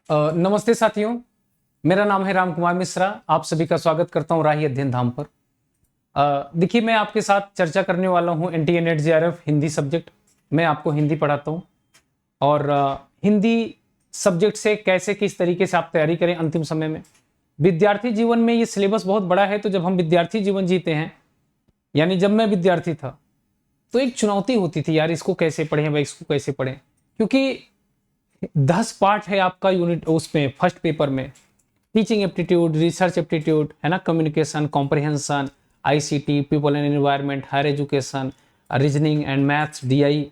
नमस्ते साथियों, मेरा नाम है राम कुमार मिश्रा। आप सभी का स्वागत करता हूं राही अध्ययन धाम पर। देखिए, मैं आपके साथ चर्चा करने वाला हूं NTA net JRF Hindi subject. मैं आपको हिंदी पढ़ाता हूं और हिंदी सब्जेक्ट से कैसे किस तरीके से आप तैयारी करें अंतिम समय में। विद्यार्थी जीवन में ये सिलेबस बहुत बड़ा है, तो जब हम विद्यार्थी जीवन जीते हैं, यानी जब मैं विद्यार्थी था, तो एक चुनौती होती थी, यार इसको कैसे पढ़ें भाई, इसको कैसे पढ़ें, क्योंकि 10 पार्ट है आपका यूनिट उसमें फर्स्ट पेपर में। टीचिंग एप्टीट्यूड, रिसर्च एप्टीट्यूड है ना, communication, comprehension, ICT, people and environment, higher education, reasoning and maths, DI,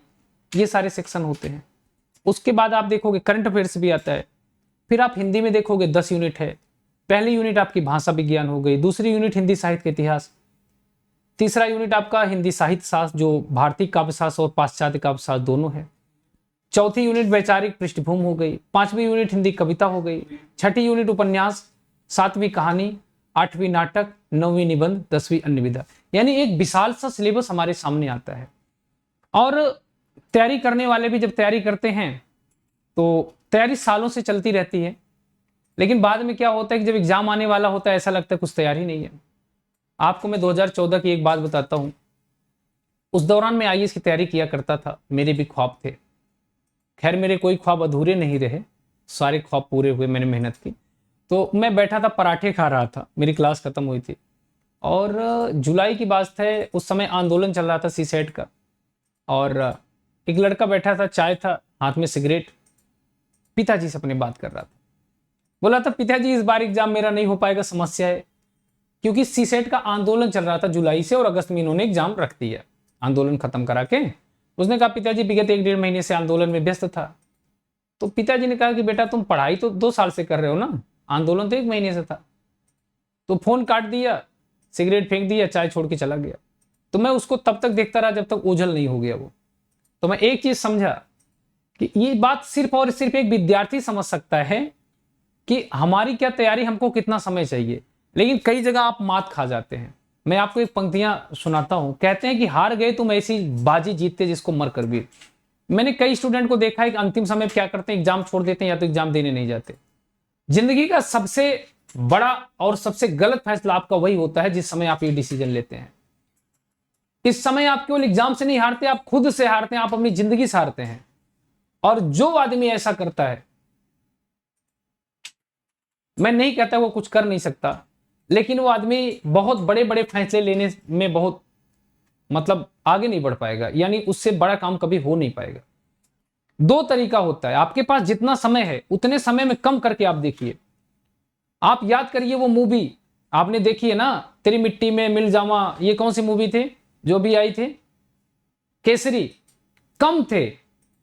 ये सारे सेक्शन होते हैं। उसके बाद आप देखोगे करंट अफेयर्स भी आता है। फिर आप हिंदी में देखोगे 10 यूनिट है। पहली यूनिट आपकी भाषा विज्ञान हो गई, दूसरी यूनिट हिंदी साहित्य के इतिहास, तीसरा यूनिट आपका हिंदी साहित्य शास्त्र जो भारतीय काव्य शास्त्र और पाश्चात्य काव्य शास्त्र दोनों है, चौथी यूनिट वैचारिक पृष्ठभूमि हो गई, पांचवी यूनिट हिंदी कविता हो गई, छठी यूनिट उपन्यास, सातवीं कहानी, आठवीं नाटक, नौवीं निबंध, 10वीं अन्य विधा। यानी एक विशाल सा सिलेबस हमारे सामने आता है। और तैयारी करने वाले भी जब तैयारी करते हैं तो तैयारी सालों से चलती रहती है, लेकिन बाद में क्या होता है कि जब एग्जाम आने वाला होता है ऐसा लगता है कुछ तैयारी नहीं है। आपको मैं 2014 की एक बात बताता हूं। उस दौरान मैं आईएएस की तैयारी किया करता था, मेरे भी ख्वाब थे। खैर, मेरे कोई ख्वाब अधूरे नहीं रहे, सारे ख्वाब पूरे हुए, मैंने मेहनत की। तो मैं बैठा था, पराठे खा रहा था, मेरी क्लास खत्म हुई थी और जुलाई की बात है। उस समय आंदोलन चल रहा था सीसेट का, और एक लड़का बैठा था, चाय था हाथ में, सिगरेट, पिताजी से अपनी बात कर रहा था। बोला था, पिताजी इस बार एग्जाम मेरा नहीं हो पाएगा, समस्या है, क्योंकि सीसेट का आंदोलन चल रहा था जुलाई से और अगस्त में इन्होंने एग्जाम रख दिया आंदोलन खत्म करा के। उसने कहा, पिताजी विगत 1-1.5 महीने से आंदोलन में व्यस्त था। तो पिताजी ने कहा कि बेटा तुम पढ़ाई तो 2 साल से कर रहे हो ना, आंदोलन तो 1 महीने से था। तो फोन काट दिया, सिगरेट फेंक दिया, चाय छोड़ के चला गया। तो मैं उसको तब तक देखता रहा जब तक ओझल नहीं हो गया वो। तो मैं एक चीज समझा कि ये बात सिर्फ और सिर्फ एक विद्यार्थी समझ सकता है कि हमारी क्या तैयारी, हमको कितना समय चाहिए। लेकिन कई जगह आप मात खा जाते हैं। मैं आपको एक पंक्तियां सुनाता हूं। कहते हैं कि हार गए तुम ऐसी बाजी जीतते जिसको मर कर वीर। मैंने कई स्टूडेंट को देखा है कि अंतिम समय क्या करते हैं, एग्जाम छोड़ देते हैं या तो एग्जाम देने नहीं जाते। जिंदगी का सबसे बड़ा और सबसे गलत फैसला आपका वही होता है जिस समय आप ये डिसीजन लेते हैं। इस समय आप केवल एग्जाम से नहीं हारते, आप खुद से हारते हैं, आप अपनी जिंदगी से हारते हैं। और जो आदमी ऐसा करता है, मैं नहीं कहता वो कुछ कर नहीं सकता, लेकिन वो आदमी बहुत बड़े बड़े फैसले लेने में बहुत मतलब आगे नहीं बढ़ पाएगा, यानी उससे बड़ा काम कभी हो नहीं पाएगा। 2 तरीका होता है, आपके पास जितना समय है उतने समय में कम करके आप देखिए। आप याद करिए वो मूवी आपने देखी है ना, तेरी मिट्टी में मिल जावा, ये कौन सी मूवी थी जो भी आई थी, केसरी। कम थे,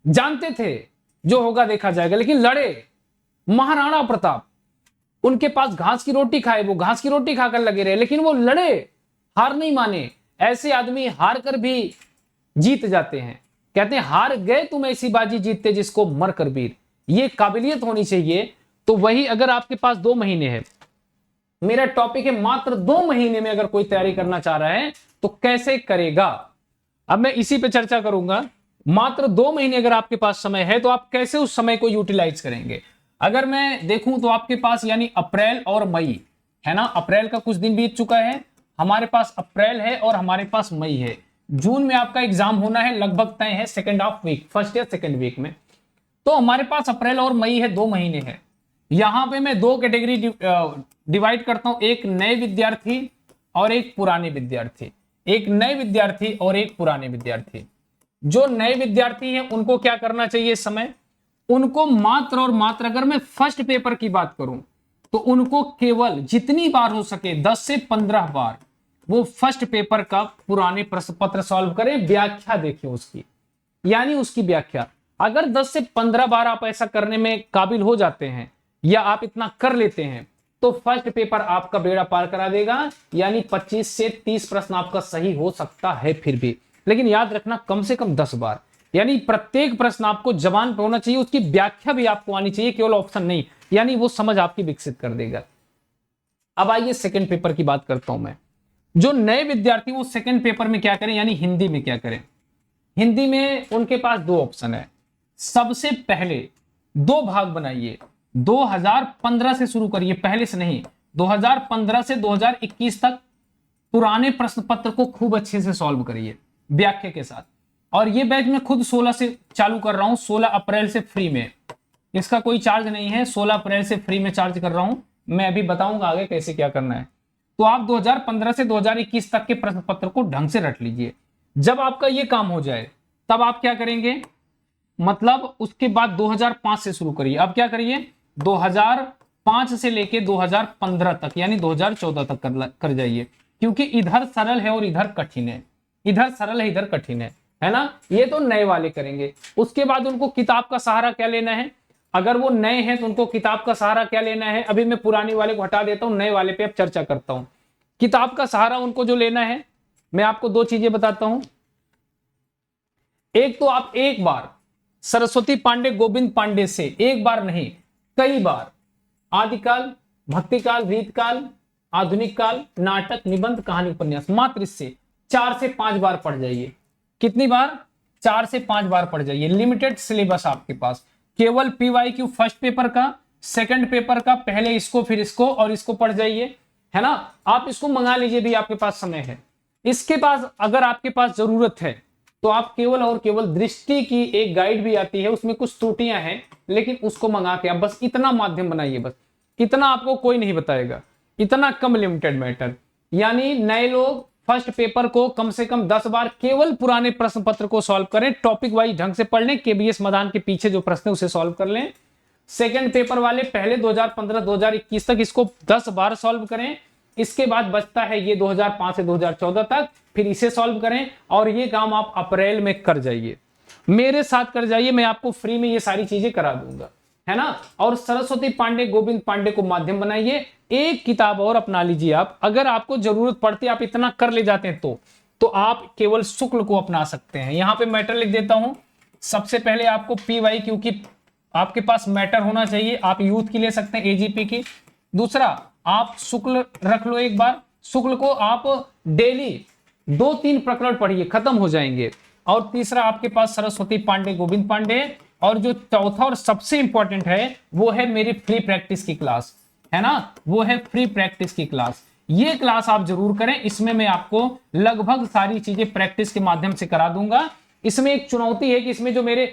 जानते थे जो होगा देखा जाएगा, लेकिन लड़े। महाराणा प्रताप, उनके पास घास की रोटी खाए, वो घास की रोटी खाकर लगे रहे, लेकिन वो लड़े, हार नहीं माने। ऐसे आदमी हार कर भी जीत जाते हैं। कहते हैं, हार गए तुम ऐसी बाजी जीतते जिसको मर कर वीर। ये काबिलियत होनी चाहिए। तो वही अगर आपके पास 2 महीने है, मेरा टॉपिक है मात्र 2 महीने में अगर कोई तैयारी करना चाह रहा है तो कैसे करेगा। अब मैं इसी पे चर्चा करूंगा। मात्र 2 महीने अगर आपके पास समय है तो आप कैसे उस समय को यूटिलाइज करेंगे। अगर मैं देखूं तो आपके पास यानी अप्रैल और मई है ना, अप्रैल का कुछ दिन बीत चुका है, हमारे पास अप्रैल है और हमारे पास मई है। जून में आपका एग्जाम होना है, लगभग तय है, सेकेंड हाफ वीक, फर्स्ट या सेकेंड वीक में। तो हमारे पास अप्रैल और मई है, 2 महीने है। यहां पे मैं 2 कैटेगरी डिवाइड करता हूं, एक नए विद्यार्थी और एक पुराने विद्यार्थी। एक नए विद्यार्थी और एक पुराने विद्यार्थी। जो नए विद्यार्थी हैं उनको क्या करना चाहिए इस समय, उनको मात्र और मात्र, अगर मैं फर्स्ट पेपर की बात करूं तो उनको केवल जितनी बार हो सके 10 से 15 बार वो फर्स्ट पेपर का पुराने प्रश्न पत्र सॉल्व करें, व्याख्या देखें उसकी, यानी उसकी व्याख्या। अगर 10 से 15 बार आप ऐसा करने में काबिल हो जाते हैं या आप इतना कर लेते हैं तो फर्स्ट पेपर आपका बेड़ा पार करा देगा, यानी 25 से 30 प्रश्न आपका सही हो सकता है फिर भी। लेकिन याद रखना, कम से कम 10 बार, यानी प्रत्येक प्रश्न आपको जबान पर होना चाहिए, उसकी व्याख्या भी आपको आनी चाहिए, केवल ऑप्शन नहीं, यानी वो समझ आपकी विकसित कर देगा। अब आइए सेकंड पेपर की बात करता हूं मैं। जो नए विद्यार्थी वो सेकंड पेपर में क्या करें, यानी हिंदी में क्या करें। हिंदी में उनके पास 2 ऑप्शन है। सबसे पहले 2 भाग बनाइए, 2015 से शुरू करिए, पहले से नहीं। 2015 से 2021 तक पुराने प्रश्न पत्र को खूब अच्छे से सॉल्व करिए व्याख्या के साथ। और ये बैच मैं खुद 16 से चालू कर रहा हूं, 16 अप्रैल से फ्री में, इसका कोई चार्ज नहीं है, 16 अप्रैल से फ्री में चार्ज कर रहा हूं। मैं अभी बताऊंगा आगे कैसे क्या करना है। तो आप 2015 से 2021 तक के प्रश्न पत्र को ढंग से रट लीजिए। जब आपका ये काम हो जाए तब आप क्या करेंगे, मतलब उसके बाद 2005 से शुरू करिए। अब क्या करिए, 2005 से लेके 2015 तक यानी 2014 तक कर जाइए, क्योंकि इधर सरल है और इधर कठिन है, इधर सरल है इधर कठिन है ना। ये तो नए वाले करेंगे। उसके बाद उनको किताब का सहारा क्या लेना है, अगर वो नए हैं तो उनको किताब का सहारा क्या लेना है। अभी मैं पुराने वाले को हटा देता हूं, नए वाले पे अब चर्चा करता हूं। किताब का सहारा उनको जो लेना है, मैं आपको दो चीजें बताता हूं। एक तो आप एक बार सरस्वती पांडे, गोविंद पांडे से एक बार नहीं कई बार आदिकाल, भक्तिकाल, रीतकाल, आधुनिक काल, नाटक, निबंध, कहानी, उपन्यास, मात्र इससे 4 से 5 बार पढ़ जाइए। कितनी बार, 4 से 5 बार पढ़ जाइए। लिमिटेड सिलेबस आपके पास, केवल पीवाईक्यू फर्स्ट पेपर का, सेकंड पेपर का, पहले इसको फिर इसको और इसको पढ़ जाइए, है ना। आप इसको मंगा लीजिए भी, आपके पास समय है। इसके पास अगर आपके पास जरूरत है तो आप केवल और केवल दृष्टि की एक गाइड भी आती है, उसमें कुछ त्रुटियां हैं, लेकिन उसको मंगा के आप बस इतना माध्यम बनाइए, बस इतना आपको कोई नहीं बताएगा, इतना कम लिमिटेड मैटर। यानी नए लोग फर्स्ट पेपर को कम से कम 10 बार केवल पुराने प्रश्न पत्र को सॉल्व करें, टॉपिक वाइज ढंग से पढ़ लें, केबीएस मैदान के पीछे जो प्रश्न है उसे सॉल्व कर लें। सेकंड पेपर वाले पहले 2015-2021 तक इसको 10 बार सॉल्व करें। इसके बाद बचता है ये 2005 से 2014 तक, फिर इसे सॉल्व करें। और ये काम आप अप्रैल में कर जाइए, मेरे साथ कर जाइए, मैं आपको फ्री में ये सारी चीजें करा दूंगा, है ना। और सरस्वती पांडे, गोविंद पांडे को माध्यम बनाइए। एक किताब और अपना लीजिए आप, अगर आपको जरूरत पड़ती है, आप इतना कर ले जाते हैं तो आप केवल शुक्ल को अपना सकते हैं। यहां पे मैटर लिख देता हूं। सबसे पहले आपको पीवाई, क्योंकि आपके पास मैटर होना चाहिए, आप यूथ की ले सकते हैं, एजीपी की। दूसरा आप शुक्ल रख लो एक बार, शुक्ल को आप डेली 2-3 प्रकरण पढ़िए, खत्म हो जाएंगे। और तीसरा आपके पास सरस्वती पांडे, गोविंद पांडे। और जो चौथा और सबसे इंपॉर्टेंट है वो है मेरी फ्री प्रैक्टिस की क्लास, है ना, वो है फ्री प्रैक्टिस की क्लास। ये क्लास आप जरूर करें, इसमें मैं आपको लगभग सारी चीजें प्रैक्टिस के माध्यम से करा दूंगा। इसमें एक चुनौती है कि इसमें जो मेरे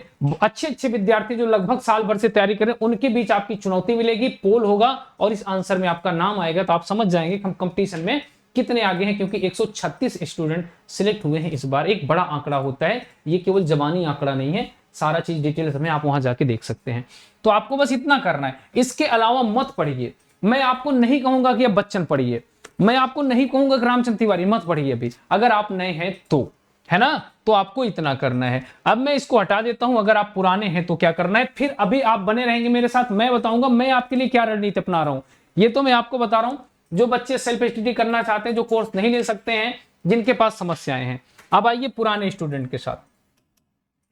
अच्छे विद्यार्थी जो लगभग साल भर से तैयारी करें, उनके बीच आपकी चुनौती मिलेगी, पोल होगा और इस आंसर में आपका नाम आएगा, तो आप समझ जाएंगे कि हम कंपटीशन में कितने आगे हैं। क्योंकि 136 स्टूडेंट सिलेक्ट हुए हैं इस बार, एक बड़ा आंकड़ा होता है, ये केवल जबानी आंकड़ा नहीं है, सारा चीज डिटेल्स में आप वहां जाके देख सकते हैं। तो आपको बस इतना करना है, इसके अलावा मत पढ़िए। मैं आपको नहीं कहूंगा कि अब बच्चन पढ़िए, मैं आपको नहीं कहूंगा कि रामचंद्र तिवारी मत पढ़िए अभी, अगर आप नए हैं तो, है ना। तो आपको इतना करना है। अब मैं इसको हटा देता हूं, अगर आप पुराने हैं तो क्या करना है, फिर अभी आप बने रहेंगे मेरे साथ, मैं बताऊंगा मैं आपके लिए क्या रणनीति अपना रहा हूं। ये तो मैं आपको बता रहा हूं, जो बच्चे सेल्फ स्टडी करना चाहते हैं, जो कोर्स नहीं ले सकते हैं, जिनके पास समस्याएं हैं। अब आइए पुराने स्टूडेंट के साथ,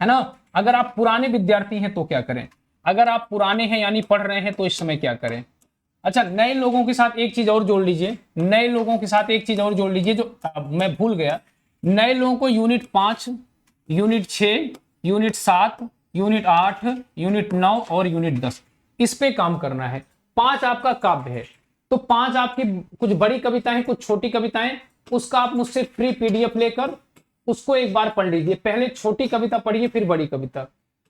है ना। अगर आप पुराने विद्यार्थी हैं तो क्या करें, अगर आप पुराने हैं यानी पढ़ रहे हैं तो इस समय क्या करें। अच्छा, नए लोगों के साथ एक चीज और जोड़ लीजिए, नए लोगों के साथ एक चीज और जोड़ लीजिए जो मैं भूल गया। नए लोगों को unit 5, unit 6, unit 7, unit 8, unit 9 और यूनिट 10 इस पे काम करना है। 5 आपका काव्य है, तो 5 आपकी कुछ बड़ी कविताएं, कुछ छोटी कविताएं, उसका आप मुझसे फ्री पीडीएफ लेकर उसको एक बार पढ़ लीजिए। पहले छोटी कविता पढ़िए फिर बड़ी कविता।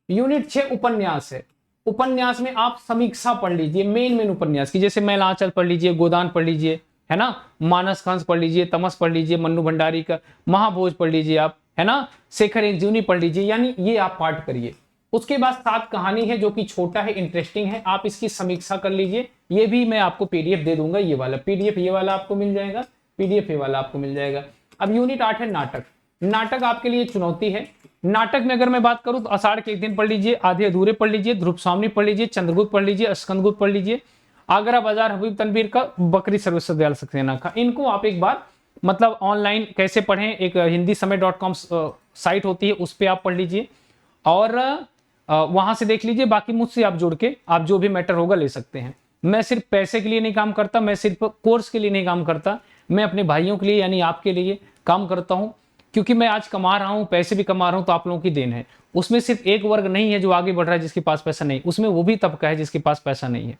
यूनिट 6 उपन्यास है, उपन्यास में आप समीक्षा पढ़ लीजिए, मेन उपन्यास की, जैसे मैलांचल पढ़ लीजिए, गोदान पढ़ लीजिए, है ना, मानस कंस पढ़ लीजिए, तमस पढ़ लीजिए, मन्नू भंडारी का महाभोज पढ़ लीजिए आप, है ना, शेखर इंजीवनी पढ़ लीजिए, यानी ये आप पाठ करिए। उसके बाद 7 कहानी है जो कि छोटा है, इंटरेस्टिंग है, आप इसकी समीक्षा कर लीजिए। ये भी मैं आपको पीडीएफ दे दूंगा, ये वाला पीडीएफ ये वाला आपको मिल जाएगा, पीडीएफ ये वाला आपको मिल जाएगा। अब यूनिट 8 है नाटक। नाटक आपके लिए चुनौती है। नाटक में अगर मैं बात करूं तो आषाढ़ के एक दिन पढ़ लीजिए, आधे अधूरे पढ़ लीजिए, ध्रुव स्वामी पढ़ लीजिए, चंद्रगुप्त पढ़ लीजिए, स्कंदगुप्त पढ़ लीजिए, आगरा बाजार हबीब तनवीर का, बकरी सर्विस दयाल सक्सेना का। इनको आप एक बार मतलब ऑनलाइन कैसे पढ़ें, एक hindisamay.com साइट होती है, उस पर आप पढ़ लीजिए और वहां से देख लीजिए। बाकी मुझसे आप जुड़ के आप जो भी मैटर होगा ले सकते हैं। मैं सिर्फ पैसे के लिए नहीं काम करता, मैं सिर्फ कोर्स के लिए नहीं काम करता, मैं अपने भाइयों के लिए यानी आपके लिए काम करता हूं। क्योंकि मैं आज कमा रहा हूं, पैसे भी कमा रहा हूं, तो आप लोगों की देन है। उसमें सिर्फ एक वर्ग नहीं है जो आगे बढ़ रहा है जिसके पास पैसा नहीं, उसमें वो भी तबका है जिसके पास पैसा नहीं है।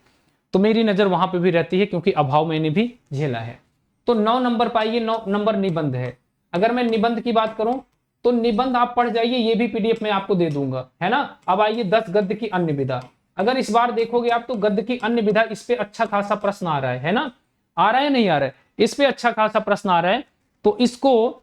तो मेरी नजर वहां पे भी रहती है क्योंकि अभाव मैंने भी झेला है। तो 9 नंबर पाइए, 9 नंबर निबंध है। अगर मैं निबंध की बात करूं तो निबंध आप पढ़ जाइए, ये भी पीडीएफ में आपको दे दूंगा, है ना। अब आइए 10 गद्य की अन्य विधा। अगर इस बार देखोगे आप तो गद्य की अन्य विधा, इस पे अच्छा खासा प्रश्न आ रहा है ना, आ रहा है नहीं आ रहा है, इस पे अच्छा खासा प्रश्न आ रहा है। तो इसको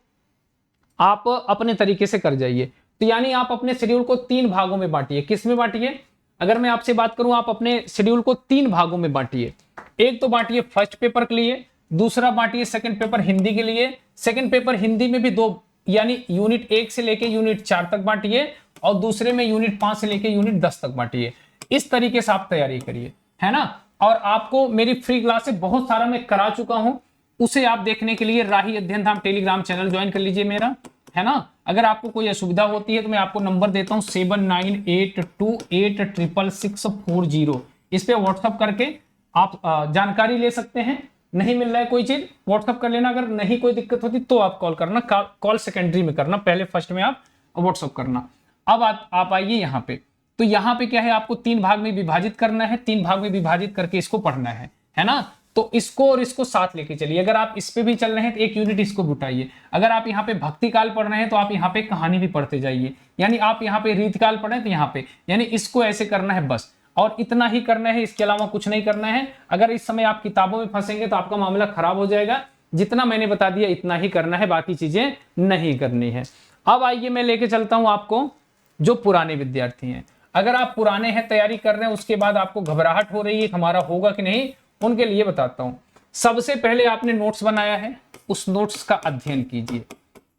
आप अपने तरीके से कर जाइए। तो यानी आप अपने शेड्यूल को 3 भागों में बांटिए। किस में बांटिए? अगर मैं आपसे बात करूं, आप अपने शेड्यूल को 3 भागों में बांटिए। एक तो बांटिए फर्स्ट पेपर के लिए, दूसरा बांटिए सेकंड पेपर हिंदी के लिए। सेकंड पेपर हिंदी में भी 2 यानी यूनिट 1 से लेके यूनिट 4 तक बांटिए, और दूसरे में यूनिट 5 से लेके यूनिट 10 तक बांटिए। इस तरीके से आप तैयारी करिए, है ना। और आपको मेरी फ्री क्लास से बहुत सारा मैं करा चुका हूं, उसे आप देखने के लिए राही अध्ययन धाम टेलीग्राम चैनल ज्वाइन कर लीजिए मेरा, है ना। अगर आपको कोई असुविधा होती है तो मैं आपको नंबर देता हूं 7982866640। इस पे व्हाट्सअप करके आप जानकारी ले सकते हैं। नहीं मिल रहा है कोई चीज, व्हाट्सअप कर लेना। अगर नहीं कोई दिक्कत होती तो आप कॉल करना, कॉल सेकेंडरी में करना, पहले फर्स्ट में आप व्हाट्सअप करना। अब आप आइए यहाँ पे। तो यहाँ पे क्या है, आपको 3 भाग में विभाजित करना है, 3 भाग में विभाजित करके इसको पढ़ना है ना। तो इसको और इसको साथ लेके चलिए। अगर आप इस पे भी चल रहे हैं तो एक यूनिट इसको उठाइए। अगर आप यहाँ पे भक्ति काल पढ़ रहे हैं तो आप यहाँ पे कहानी भी पढ़ते जाइए। यानी आप यहाँ पे रीतकाल पढ़े तो यहाँ पे, यानी इसको ऐसे करना है बस, और इतना ही करना है, इसके अलावा कुछ नहीं करना है। अगर इस समय आप किताबों में फंसेंगे तो आपका मामला खराब हो जाएगा। जितना मैंने बता दिया इतना ही करना है, बाकी चीजें नहीं करनी है। अब आइए मैं लेके चलता हूं आपको जो पुराने विद्यार्थी हैं। अगर आप पुराने हैं, तैयारी कर रहे हैं, उसके बाद आपको घबराहट हो रही है हमारा होगा कि नहीं, उनके लिए बताता हूं। सबसे पहले आपने नोट्स बनाया है, उस नोट्स का अध्ययन कीजिए।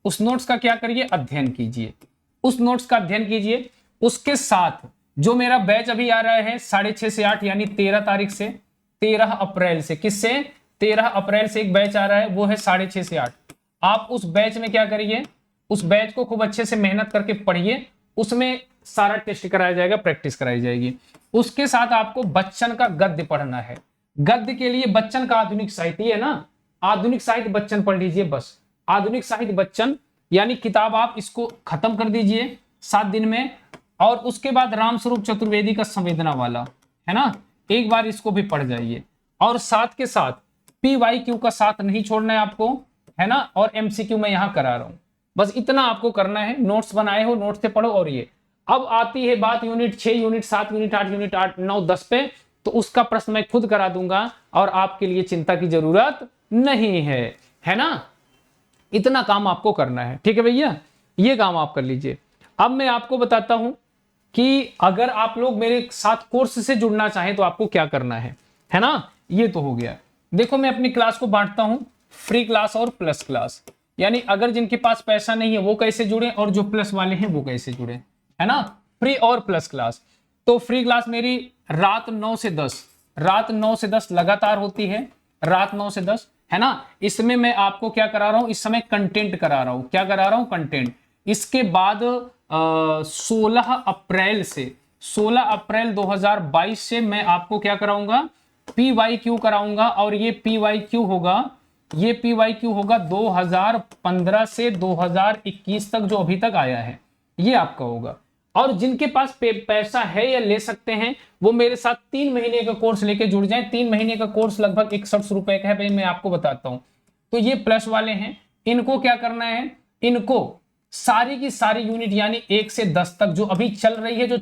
उस नोट्स का क्या करिए, अध्ययन कीजिए। उस नोट्स का अध्ययन कीजिए। उसके साथ जो मेरा बैच अभी आ रहा है 6:30 से 8, यानी 13 तारीख से, 13 अप्रैल से, किससे, 13 अप्रैल से एक बैच आ रहा है, वो है 6:30 से 8। आप उस बैच में क्या करिए, उस बैच को खूब अच्छे से मेहनत करके पढ़िए। उसमें सारा टेस्ट कराया जाएगा, प्रैक्टिस कराई जाएगी। उसके साथ आपको बच्चन का गद्य पढ़ना है। गद्य के लिए बच्चन का आधुनिक साहित्य है ना, आधुनिक साहित्य बच्चन पढ़ लीजिए बस। आधुनिक साहित्य बच्चन यानी किताब आप इसको खत्म कर दीजिए 7 दिन में। और उसके बाद रामस्वरूप चतुर्वेदी का संवेदना वाला, है ना, एक बार इसको भी पढ़ जाइए। और साथ के साथ PYQ का साथ नहीं छोड़ना है आपको, है ना। और MCQ मैं यहां करा रहा हूं, बस इतना आपको करना है। नोट्स बनाए हो, नोट्स से पढ़ो। और ये अब आती है बात यूनिट 6, यूनिट 7, यूनिट 8, यूनिट 8, 9, 10 पे, तो उसका प्रश्न मैं खुद करा दूंगा और आपके लिए चिंता की जरूरत नहीं है ना। इतना काम आपको करना है, ठीक है भैया, ये काम आप कर लीजिए। अब मैं आपको बताता हूं कि अगर आप लोग मेरे साथ कोर्स से जुड़ना चाहें तो आपको क्या करना है ना। ये तो हो गया। देखो मैं अपनी क्लास को बांटता हूं फ्री क्लास और प्लस क्लास। यानी अगर जिनके पास पैसा नहीं है वो कैसे जुड़े, और जो प्लस वाले हैं वो कैसे जुड़े, है ना। फ्री और प्लस क्लास। तो फ्री क्लास मेरी रात 9 से 10 लगातार होती है, रात 9 से 10, है ना। इसमें मैं आपको क्या करा रहा हूं, इस समय कंटेंट करा रहा हूं। क्या करा रहा हूं, कंटेंट। इसके बाद 16 अप्रैल 2022 से मैं आपको क्या कराऊंगा, PYQ कराऊंगा। और ये PYQ होगा 2015 से 2021 तक, जो अभी तक आया है ये आपका होगा। और जिनके पास पैसा है या ले सकते हैं वो मेरे साथ 3 महीने का कोर्स लेके जुड़ जाएं। 3 महीने का कोर्स लगभग 61 रुपए का है भाई, मैं आपको बताता हूं। तो ये प्लस वाले हैं, इनको क्या करना है, इनको सारी की सारी यूनिट यानी 1 से 10 तक जो अभी चल रही है, जो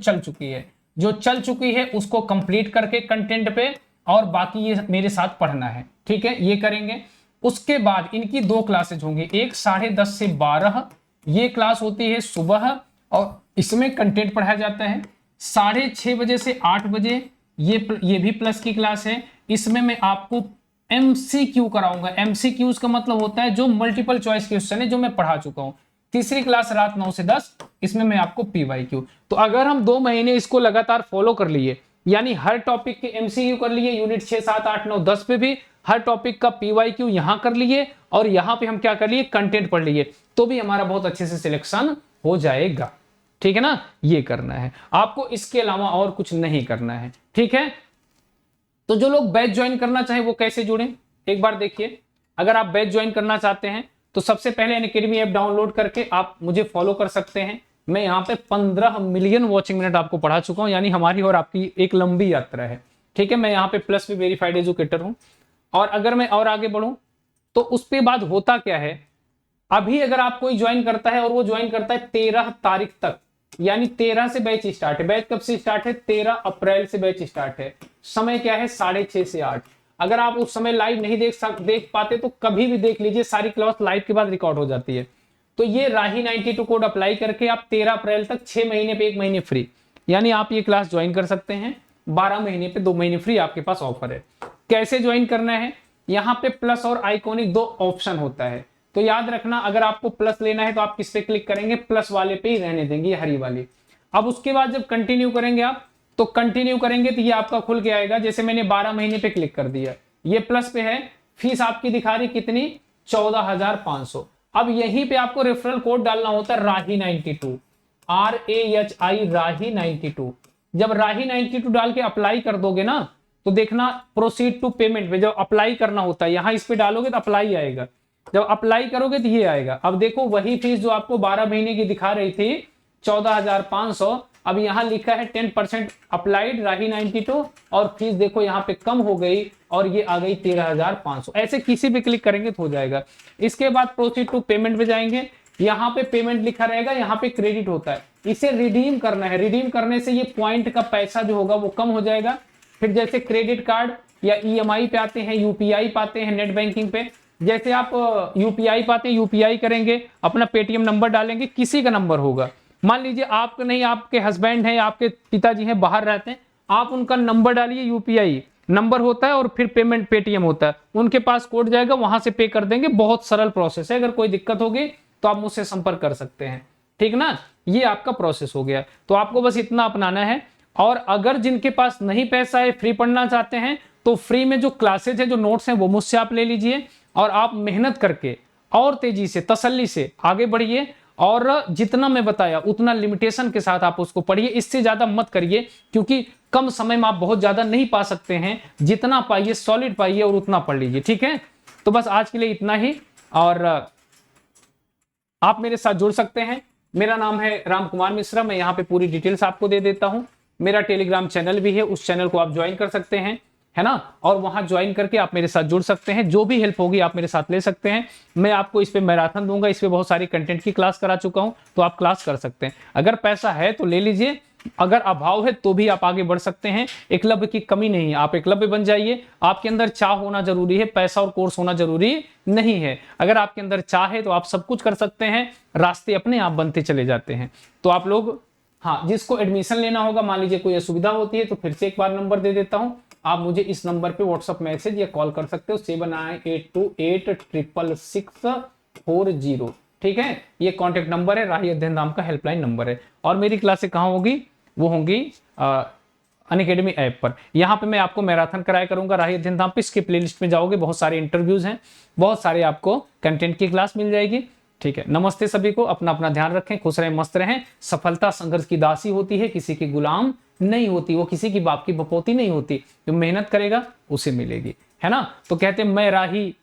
चल चुकी है उसको कंप्लीट करके कंटेंट पे, और बाकी ये मेरे साथ पढ़ना है, ठीक है, ये करेंगे। उसके बाद इनकी 2 क्लासेज होंगी, एक 10:30 से 12, ये क्लास होती है सुबह, और इसमें कंटेंट पढ़ाया जाता है। 6:30 बजे से 8 बजे ये भी प्लस की क्लास है। इसमें मैं आपको MCQ कराऊंगा। MCQs का मतलब होता है जो मल्टीपल चॉइस क्वेश्चन है, जो मैं पढ़ा चुका हूं। तीसरी क्लास रात 9 से 10, इसमें मैं आपको PYQ। तो अगर हम 2 महीने इसको लगातार फॉलो कर लिए, यानी हर टॉपिक के MCQ कर लिए, यूनिट 6, 7, 8, 9, 10 पे भी हर टॉपिक का PYQ यहां कर लिए, और यहां पे हम क्या कर लिए, कंटेंट पढ़ लिए, तो भी हमारा बहुत अच्छे से सिलेक्शन हो जाएगा, ठीक है ना। ये करना है आपको, इसके अलावा और कुछ नहीं करना है, ठीक है। तो जो लोग बैच ज्वाइन करना चाहे वो कैसे जुड़े, एक बार देखिए। अगर आप बैच ज्वाइन करना चाहते हैं तो सबसे पहले अनअकैडमी ऐप डाउनलोड करके आप मुझे फॉलो कर सकते हैं। मैं यहाँ पे 15 मिलियन वॉचिंग मिनट आपको पढ़ा चुका हूँ, यानी हमारी और आपकी एक लंबी यात्रा है। ठीक है, मैं यहाँ पे प्लस भी वेरीफाइड एजुकेटर हूँ। और अगर मैं और आगे बढ़ूं तो उस पे बाद होता क्या है, अभी अगर आप कोई ज्वाइन करता है और वो ज्वाइन करता है 13 तारीख तक, यानी 13 से बैच स्टार्ट है। बैच कब से स्टार्ट है? 13 अप्रैल से बैच स्टार्ट है। समय क्या है? 6:30 से 8। अगर आप उस समय लाइव नहीं देख पाते तो कभी भी देख लीजिए, सारी क्लास लाइव के बाद रिकॉर्ड हो जाती है। तो ये राही 92 कोड अप्लाई करके आप 13 अप्रैल तक 6 महीने पे 1 महीने फ्री, यानी आप ये क्लास ज्वाइन कर सकते हैं। 12 महीने पे 2 महीने फ्री आपके पास ऑफर है। कैसे ज्वाइन करना है? यहाँ पे प्लस और आइकॉनिक 2 ऑप्शन होता है, तो याद रखना, अगर आपको प्लस लेना है तो आप किस पे क्लिक करेंगे? प्लस वाले पे ही रहने देंगे, हरी वाली। अब उसके बाद जब कंटिन्यू करेंगे आप, तो कंटिन्यू करेंगे तो ये आपका खुल के आएगा। जैसे मैंने 12 महीने पे क्लिक कर दिया, ये प्लस पे है, फीस आपकी दिखा रही कितनी? 14,500। अब यहीं पे आपको रेफरल कोड डालना होता है राही 92, RAHI राही 92। जब राही 92 डाल के अप्लाई कर दोगे ना, तो देखना प्रोसीड टू पेमेंट में जब अप्लाई करना होता है, यहां इस पे डालोगे तो अप्लाई आएगा। जब अप्लाई करोगे तो ये आएगा। अब देखो वही फीस जो आपको 12 महीने की दिखा रही थी 14,500, अब यहां लिखा है 10% अप्लाइड राही 92, और फीस देखो यहाँ पे कम हो गई और ये आ गई 13,500। ऐसे किसी भी क्लिक करेंगे तो हो जाएगा। इसके बाद प्रोसीड टू पेमेंट पे जाएंगे, यहाँ पे पेमेंट लिखा रहेगा, यहाँ पे क्रेडिट होता है, इसे रिडीम करना है। रिडीम करने से ये पॉइंट का पैसा जो होगा वो कम हो जाएगा। फिर जैसे क्रेडिट कार्ड या EMI पे आते हैं, UPI पाते हैं, नेट बैंकिंग पे। जैसे आप UPI पाते हैं, UPI करेंगे, अपना पेटीएम नंबर डालेंगे, किसी का नंबर होगा, मान लीजिए आपका नहीं, आपके हस्बैंड हैं, आपके पिताजी हैं, बाहर रहते हैं, आप उनका नंबर डालिए, UPI नंबर होता है और फिर पेमेंट पेटीएम होता है, उनके पास कोड जाएगा, वहां से पे कर देंगे। बहुत सरल प्रोसेस है, अगर कोई दिक्कत होगी तो आप मुझसे संपर्क कर सकते हैं। ठीक ना, ये आपका प्रोसेस हो गया। तो आपको बस इतना अपनाना है। और अगर जिनके पास नहीं पैसा है, फ्री पढ़ना चाहते हैं, तो फ्री में जो क्लासेज है, जो नोट्स हैं, वो मुझसे आप ले लीजिए और आप मेहनत करके और तेजी से, तसल्ली से आगे बढ़िए। और जितना मैं बताया उतना लिमिटेशन के साथ आप उसको पढ़िए, इससे ज्यादा मत करिए, क्योंकि कम समय में आप बहुत ज्यादा नहीं पा सकते हैं। जितना पाइए सॉलिड पाइए और उतना पढ़ लीजिए। ठीक है, तो बस आज के लिए इतना ही। और आप मेरे साथ जुड़ सकते हैं। मेरा नाम है राम कुमार मिश्रा, मैं यहाँ पे पूरी डिटेल्स आपको दे देता हूँ। मेरा टेलीग्राम चैनल भी है, उस चैनल को आप ज्वाइन कर सकते हैं, है ना, और वहां ज्वाइन करके आप मेरे साथ जुड़ सकते हैं। जो भी हेल्प होगी आप मेरे साथ ले सकते हैं। मैं आपको इस पे मैराथन दूंगा, इस पे बहुत सारी कंटेंट की क्लास करा चुका हूं, तो आप क्लास कर सकते हैं। अगर पैसा है तो ले लीजिए, अगर अभाव है तो भी आप आगे बढ़ सकते हैं। एकलव्य की कमी नहीं है, आप एकलव्य बन जाइए। आपके अंदर चाह होना जरूरी है, पैसा और कोर्स होना जरूरी नहीं है। अगर आपके अंदर चाह है तो आप सब कुछ कर सकते हैं, रास्ते अपने आप बनते चले जाते हैं। तो आप लोग, हाँ, जिसको एडमिशन लेना होगा, मान लीजिए कोई असुविधा होती है, तो फिर से एक बार नंबर दे देता हूं, आप मुझे इस नंबर पे व्हाट्सएप मैसेज या कॉल कर सकते हो, 7982866640। ठीक है, ये कॉन्टेक्ट नंबर है, राही अध्ययन धाम का हेल्पलाइन नंबर है। और मेरी क्लासें कहाँ होगी? वो होंगी अनअकैडमी ऐप पर। यहाँ पे मैं आपको मैराथन कराया करूंगा राही अध्ययन धाम पे। इसके प्लेलिस्ट में जाओगे, बहुत सारे इंटरव्यूज हैं, बहुत सारे आपको कंटेंट की क्लास मिल जाएगी। ठीक है, नमस्ते सभी को, अपना अपना ध्यान रखें, खुश रहें, मस्त रहें। सफलता संघर्ष की दासी होती है, किसी की गुलाम नहीं होती, वो किसी की बाप की बपोती नहीं होती। जो मेहनत करेगा उसे मिलेगी, है ना। तो कहते हैं मैं राही,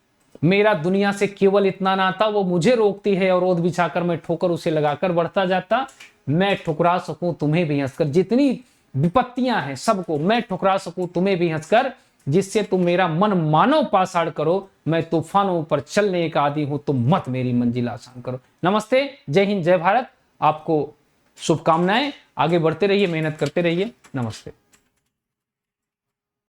मेरा दुनिया से केवल इतना नाता, वो मुझे रोकती है और ओद बिछाकर मैं ठोकर उसे लगाकर बढ़ता जाता। मैं ठुकरा सकूं तुम्हें भी हंसकर, जितनी विपत्तियां हैं सबको मैं ठुकरा सकूं तुम्हें भी हंसकर, जिससे तुम मेरा मन मानो पासाड़ करो। मैं तूफानों पर चलने का आदी हूं, तुम मत मेरी मंजिल आसान करो। नमस्ते, जय हिंद, जय भारत। आपको शुभकामनाएं, आगे बढ़ते रहिए, मेहनत करते रहिए। नमस्ते।